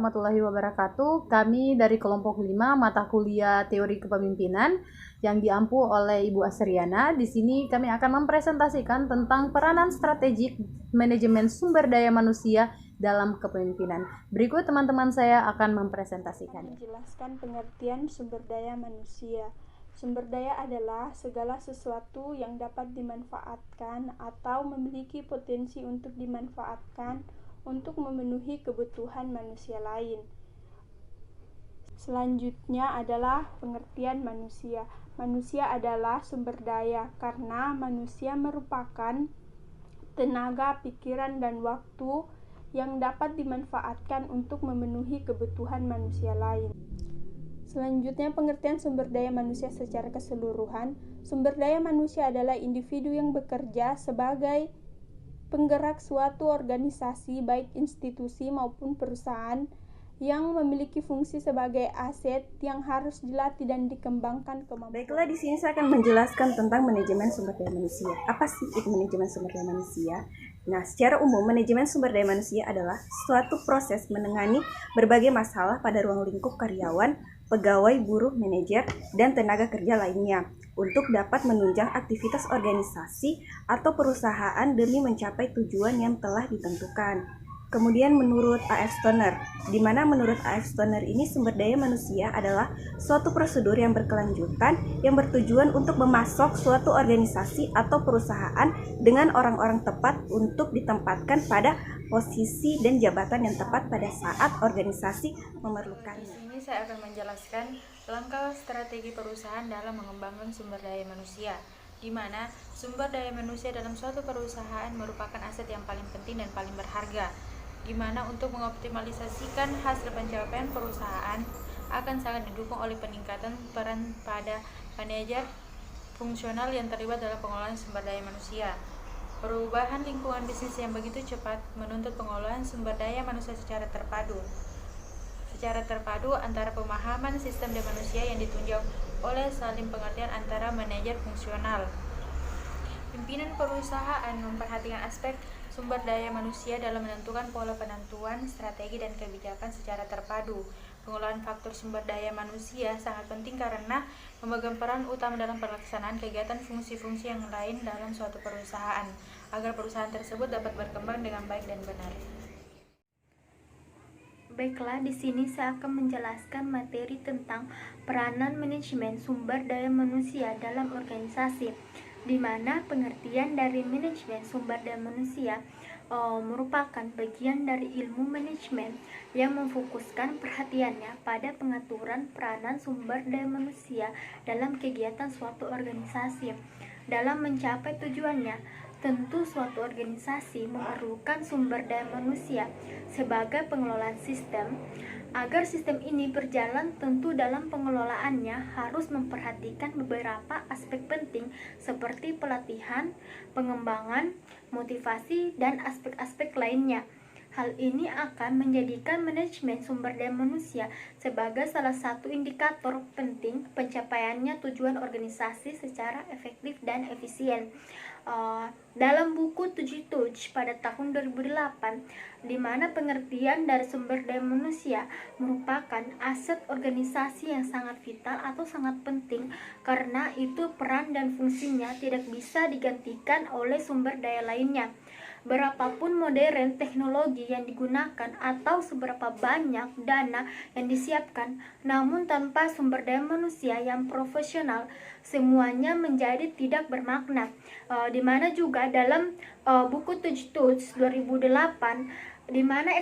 warahmatullahi wabarakatuh. Kami dari kelompok 5 mata kuliah Teori Kepemimpinan yang diampu oleh Ibu Asriana. Di sini kami akan mempresentasikan tentang peranan strategik manajemen sumber daya manusia dalam kepemimpinan. Berikut teman-teman saya akan mempresentasikan. Menjelaskan pengertian sumber daya manusia. Sumber daya adalah segala sesuatu yang dapat dimanfaatkan atau memiliki potensi untuk dimanfaatkan untuk memenuhi kebutuhan manusia lain. Selanjutnya adalah pengertian manusia. Manusia adalah sumber daya karena manusia merupakan tenaga, pikiran, dan waktu yang dapat dimanfaatkan untuk memenuhi kebutuhan manusia lain. Selanjutnya, pengertian sumber daya manusia secara keseluruhan. Sumber daya manusia adalah individu yang bekerja sebagai penggerak suatu organisasi, baik institusi maupun perusahaan, yang memiliki fungsi sebagai aset yang harus dilatih dan dikembangkan kemampuan. Baiklah, di sini saya akan menjelaskan tentang manajemen sumber daya manusia. Apa sih itu manajemen sumber daya manusia? Nah, secara umum, manajemen sumber daya manusia adalah suatu proses menangani berbagai masalah pada ruang lingkup karyawan, pegawai, buruh, manajer, dan tenaga kerja lainnya untuk dapat menunjang aktivitas organisasi atau perusahaan demi mencapai tujuan yang telah ditentukan. Kemudian menurut A.F. Stoner, di mana menurut A.F. Stoner ini sumber daya manusia adalah suatu prosedur yang berkelanjutan yang bertujuan untuk memasok suatu organisasi atau perusahaan dengan orang-orang tepat untuk ditempatkan pada posisi dan jabatan yang tepat pada saat organisasi memerlukannya. Di sini saya akan menjelaskan langkah strategi perusahaan dalam mengembangkan sumber daya manusia, di mana sumber daya manusia dalam suatu perusahaan merupakan aset yang paling penting dan paling berharga, di mana untuk mengoptimalisasikan hasil pencapaian perusahaan akan sangat didukung oleh peningkatan peran pada manajer fungsional yang terlibat dalam pengelolaan sumber daya manusia. Perubahan lingkungan bisnis yang begitu cepat menuntut pengelolaan sumber daya manusia secara terpadu antara pemahaman sistem dan manusia yang ditunjang oleh saling pengertian antara manajer fungsional. Pimpinan perusahaan memperhatikan aspek sumber daya manusia dalam menentukan pola penentuan strategi dan kebijakan secara terpadu. Pengelolaan faktor sumber daya manusia sangat penting karena memegang peran utama dalam pelaksanaan kegiatan fungsi-fungsi yang lain dalam suatu perusahaan, agar perusahaan tersebut dapat berkembang dengan baik dan benar. Baiklah, di sini saya akan menjelaskan materi tentang peranan manajemen sumber daya manusia dalam organisasi, di mana pengertian dari manajemen sumber daya manusia merupakan bagian dari ilmu manajemen yang memfokuskan perhatiannya pada pengaturan peranan sumber daya manusia dalam kegiatan suatu organisasi. Dalam mencapai tujuannya, tentu suatu organisasi memerlukan sumber daya manusia sebagai pengelolaan sistem. Agar sistem ini berjalan, tentu dalam pengelolaannya harus memperhatikan beberapa aspek penting seperti pelatihan, pengembangan, motivasi, dan aspek-aspek lainnya. Hal ini akan menjadikan manajemen sumber daya manusia sebagai salah satu indikator penting pencapaiannya tujuan organisasi secara efektif dan efisien. Dalam buku 7 Touch pada tahun 2008, di mana pengertian dari sumber daya manusia merupakan aset organisasi yang sangat vital atau sangat penting, karena itu peran dan fungsinya tidak bisa digantikan oleh sumber daya lainnya. Berapapun modern teknologi yang digunakan atau seberapa banyak dana yang disiapkan, namun tanpa sumber daya manusia yang profesional, semuanya menjadi tidak bermakna. Di mana juga dalam buku 7 Tools 2008, di mana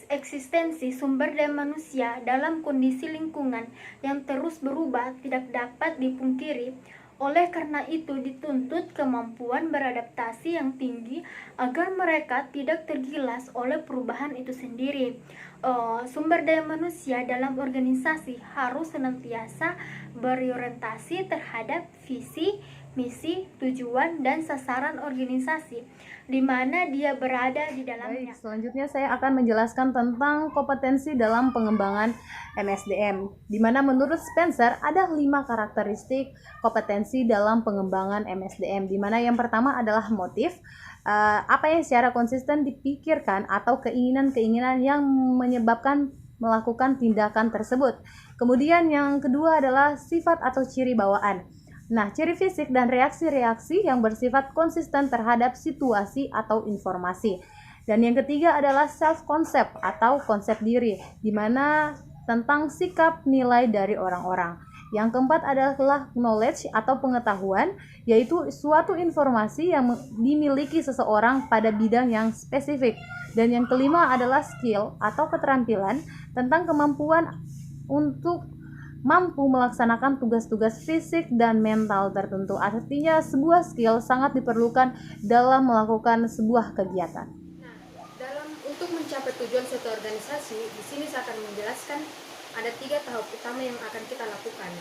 eksistensi sumber daya manusia dalam kondisi lingkungan yang terus berubah tidak dapat dipungkiri. Oleh karena itu dituntut kemampuan beradaptasi yang tinggi agar mereka tidak tergilas oleh perubahan itu sendiri. Sumber daya manusia dalam organisasi harus senantiasa berorientasi terhadap visi, misi, tujuan, dan sasaran organisasi di mana dia berada di dalamnya. Selanjutnya saya akan menjelaskan tentang kompetensi dalam pengembangan MSDM, di mana menurut Spencer ada 5 karakteristik kompetensi dalam pengembangan MSDM, di mana yang pertama adalah motif, apa yang secara konsisten dipikirkan atau keinginan-keinginan yang menyebabkan melakukan tindakan tersebut. Kemudian yang kedua adalah sifat atau ciri bawaan. Nah, ciri fisik dan reaksi-reaksi yang bersifat konsisten terhadap situasi atau informasi. Dan yang ketiga adalah self-concept atau konsep diri, di mana tentang sikap nilai dari orang-orang. Yang keempat adalah knowledge atau pengetahuan, yaitu suatu informasi yang dimiliki seseorang pada bidang yang spesifik. Dan yang kelima adalah skill atau keterampilan tentang kemampuan untuk mampu melaksanakan tugas-tugas fisik dan mental tertentu. Artinya sebuah skill sangat diperlukan dalam melakukan sebuah kegiatan. Untuk mencapai tujuan suatu organisasi, di sini saya akan menjelaskan ada 3 tahap utama yang akan kita lakukan.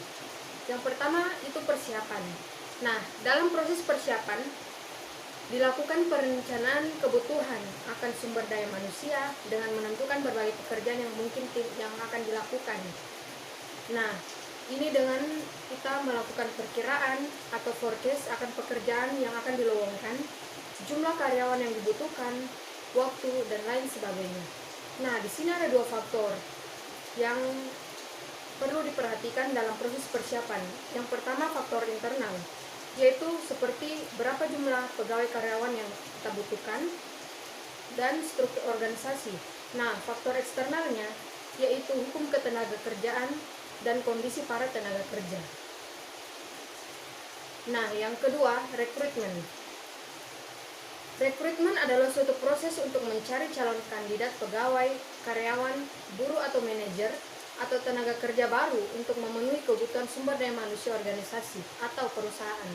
Yang pertama itu persiapan. Nah, dalam proses persiapan dilakukan perencanaan kebutuhan akan sumber daya manusia dengan menentukan berbagai pekerjaan yang mungkin yang akan dilakukan. Nah, ini dengan kita melakukan perkiraan atau forecast akan pekerjaan yang akan dilowongkan, jumlah karyawan yang dibutuhkan, waktu, dan lain sebagainya. Nah, di sini ada 2 faktor yang perlu diperhatikan dalam proses persiapan. Yang pertama faktor internal, yaitu seperti berapa jumlah pegawai karyawan yang kita butuhkan dan struktur organisasi. Nah, faktor eksternalnya yaitu hukum ketenagakerjaan dan kondisi para tenaga kerja. Nah, yang kedua, rekrutmen. Rekrutmen adalah suatu proses untuk mencari calon kandidat pegawai, karyawan, buruh atau manajer, atau tenaga kerja baru untuk memenuhi kebutuhan sumber daya manusia organisasi atau perusahaan.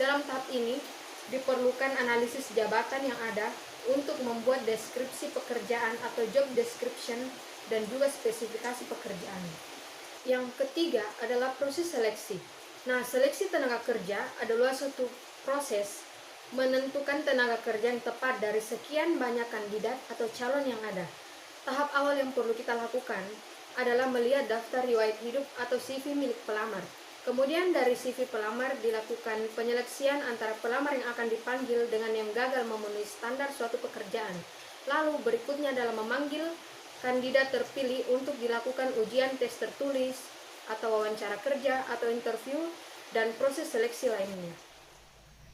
Dalam tahap ini, diperlukan analisis jabatan yang ada untuk membuat deskripsi pekerjaan atau job description dan juga spesifikasi pekerjaan. Yang ketiga adalah proses seleksi. Nah, seleksi tenaga kerja adalah suatu proses menentukan tenaga kerja yang tepat dari sekian banyak kandidat atau calon yang ada. Tahap awal yang perlu kita lakukan adalah melihat daftar riwayat hidup atau CV milik pelamar. Kemudian dari CV pelamar dilakukan penyeleksian antara pelamar yang akan dipanggil dengan yang gagal memenuhi standar suatu pekerjaan. Lalu berikutnya adalah memanggil kandidat terpilih untuk dilakukan ujian tes tertulis atau wawancara kerja atau interview dan proses seleksi lainnya.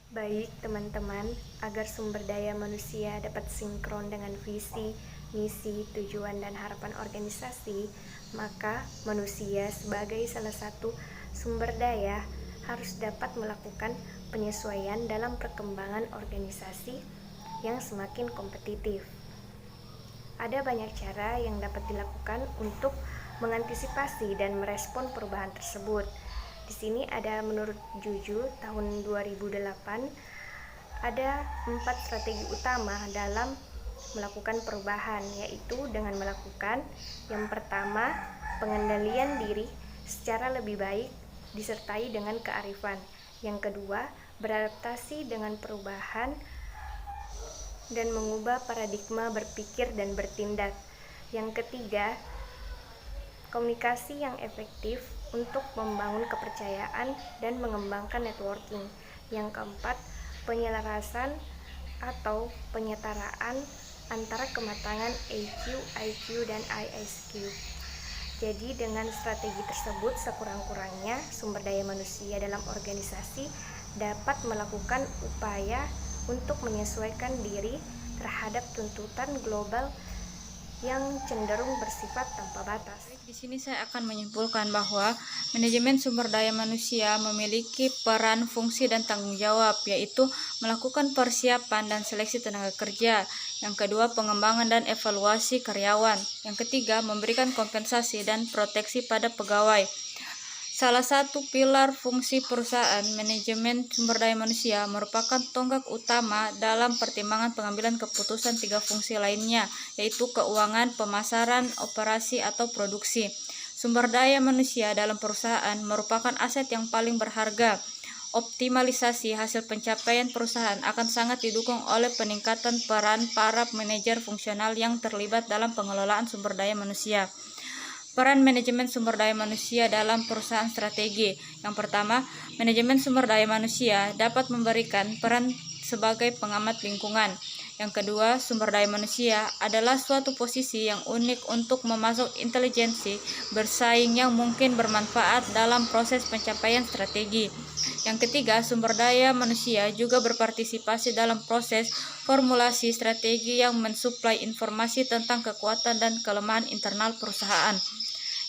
Baik teman-teman, agar sumber daya manusia dapat sinkron dengan visi, misi, tujuan, dan harapan organisasi, maka manusia sebagai salah satu sumber daya harus dapat melakukan penyesuaian dalam perkembangan organisasi yang semakin kompetitif. Ada banyak cara yang dapat dilakukan untuk mengantisipasi dan merespon perubahan tersebut. Di sini ada menurut Juju tahun 2008 ada 4 strategi utama dalam melakukan perubahan, yaitu dengan melakukan yang pertama pengendalian diri secara lebih baik disertai dengan kearifan. Yang kedua, beradaptasi dengan perubahan dan mengubah paradigma berpikir dan bertindak. Yang ketiga, komunikasi yang efektif untuk membangun kepercayaan dan mengembangkan networking. Yang keempat, penyelarasan atau penyetaraan antara kematangan EQ, IQ, dan ISQ. Jadi dengan strategi tersebut sekurang-kurangnya sumber daya manusia dalam organisasi dapat melakukan upaya untuk menyesuaikan diri terhadap tuntutan global yang cenderung bersifat tanpa batas. Di sini saya akan menyimpulkan bahwa manajemen sumber daya manusia memiliki peran, fungsi, dan tanggung jawab, yaitu melakukan persiapan dan seleksi tenaga kerja. Yang kedua, pengembangan dan evaluasi karyawan. Yang ketiga, memberikan kompensasi dan proteksi pada pegawai. Salah satu pilar fungsi perusahaan, manajemen sumber daya manusia, merupakan tonggak utama dalam pertimbangan pengambilan keputusan 3 fungsi lainnya, yaitu keuangan, pemasaran, operasi, atau produksi. Sumber daya manusia dalam perusahaan merupakan aset yang paling berharga. Optimalisasi hasil pencapaian perusahaan akan sangat didukung oleh peningkatan peran para manajer fungsional yang terlibat dalam pengelolaan sumber daya manusia. Peran manajemen sumber daya manusia dalam perusahaan strategi. Yang pertama, manajemen sumber daya manusia dapat memberikan peran sebagai pengamat lingkungan. Yang kedua, sumber daya manusia adalah suatu posisi yang unik untuk memasuk intelijensi bersaing yang mungkin bermanfaat dalam proses pencapaian strategi. Yang ketiga, sumber daya manusia juga berpartisipasi dalam proses formulasi strategi yang mensuplai informasi tentang kekuatan dan kelemahan internal perusahaan.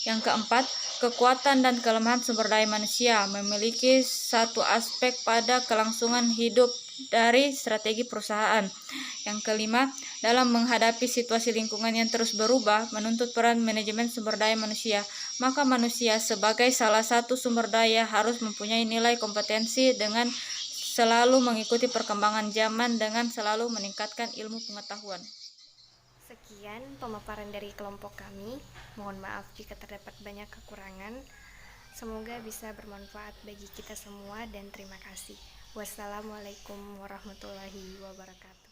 Yang keempat, kekuatan dan kelemahan sumber daya manusia memiliki satu aspek pada kelangsungan hidup dari strategi perusahaan. Yang kelima, dalam menghadapi situasi lingkungan yang terus berubah menuntut peran manajemen sumber daya manusia, maka manusia sebagai salah satu sumber daya harus mempunyai nilai kompetensi dengan selalu mengikuti perkembangan zaman dengan selalu meningkatkan ilmu pengetahuan. Sekian pemaparan dari kelompok kami. Mohon maaf jika terdapat banyak kekurangan. Semoga bisa bermanfaat bagi kita semua dan terima kasih. Wassalamualaikum warahmatullahi wabarakatuh.